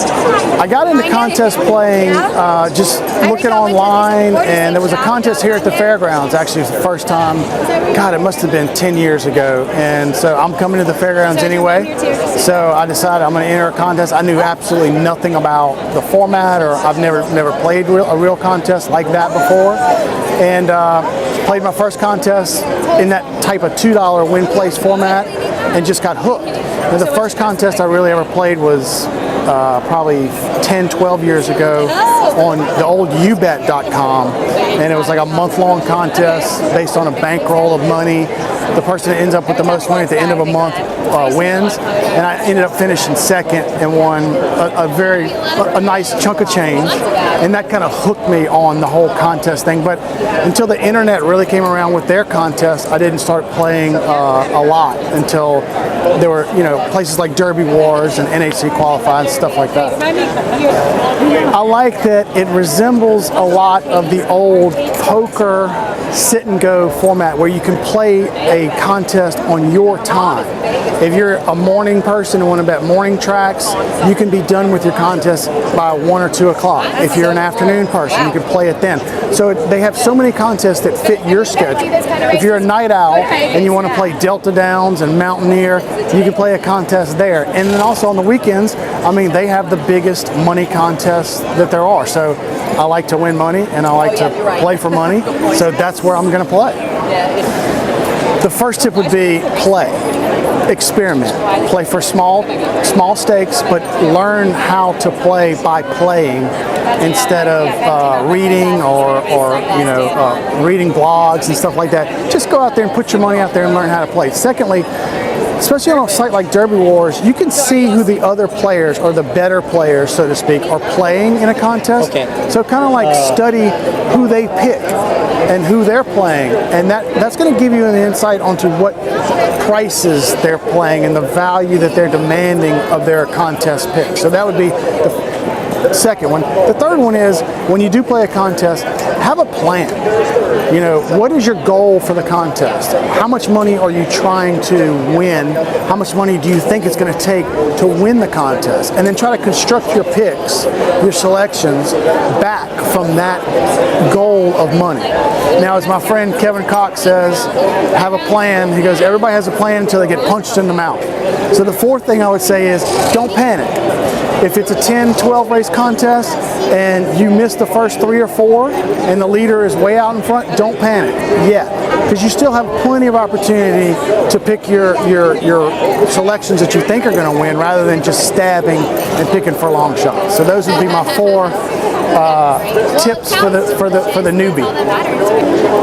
I got into contest playing just looking online, and there was a contest here at the fairgrounds. Actually, it was the first time. God, it must have been 10 years ago. And so I'm coming to the fairgrounds anyway. So I decided I'm going to enter a contest. I knew absolutely nothing about the format, or I've never played a real contest like that before. And played my first contest in that type of $2 win place format, and just got hooked. And the first contest I really ever played was probably 10, 12 years ago on the old ubet.com, and it was like a month-long contest based on a bankroll of money. The person that ends up with the most money at the end of a month wins, and I ended up finishing second and won a nice chunk of change, and that kind of hooked me on the whole contest thing. But until the internet really came around with their contest, I didn't start playing a lot until there were, places like Derby Wars and NHC Qualified and stuff like that. I like that it resembles a lot of the old poker sit and go format where you can play a contest on your time. If you're a morning person and want to bet morning tracks, you can be done with your contest by 1 or 2 o'clock. If you're an afternoon person, you can play it then. So they have so many contests that fit your schedule. If you're a night owl and you want to play Delta Downs and Mountaineer, you can play a contest there. And then also on the weekends, they have the biggest money contests that there are. So I like to win money and I like to play for money. So that's where I'm going to play. The first tip would be play. Experiment. Play for small stakes, but learn how to play by playing instead of reading or reading blogs and stuff like that. Just go out there and put your money out there and learn how to play. Secondly, especially on a site like Derby Wars, you can see who the other players, or the better players, so to speak, are playing in a contest. Okay. So kind of like study who they pick and who they're playing, and that's going to give you an insight onto what prices they're playing and the value that they're demanding of their contest pick. So that would be the second one. The third one is, when you do play a contest, have a plan. What is your goal for the contest? How much money are you trying to win? How much money do you think it's going to take to win the contest? And then try to construct your picks, your selections, back from that goal of money. Now, as my friend Kevin Cox says, have a plan. He goes, everybody has a plan until they get punched in the mouth. So the fourth thing I would say is, don't panic. If it's a 10, 12 race contest and you miss the first 3 or 4 and the leader is way out in front, don't panic yet, because you still have plenty of opportunity to pick your selections that you think are going to win, rather than just stabbing and picking for long shots. So those would be my 4 tips for the newbie.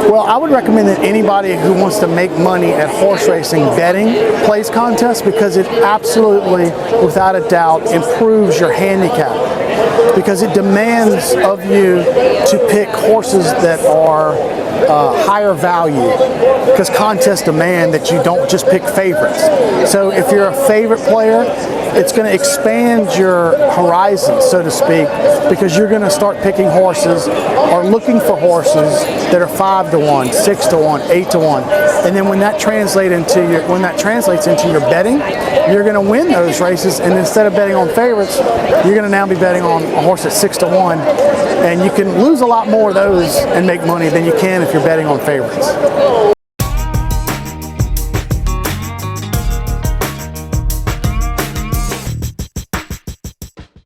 Well, I would recommend that anybody who wants to make money at horse racing betting plays contests, because it absolutely, without a doubt, improves your handicap, because it demands of you to pick horses that are higher value, because contests demand that you don't just pick favorites. So if you're a favorite player, it's going to expand your horizons, so to speak, because you're going to start picking horses or looking for horses that are 5 to 1, 6 to 1, 8 to 1. And then when that translates into your betting, you're going to win those races. And instead of betting on favorites, you're going to now be betting on a horse at 6 to 1. And you can lose a lot more of those and make money than you can if you're betting on favorites.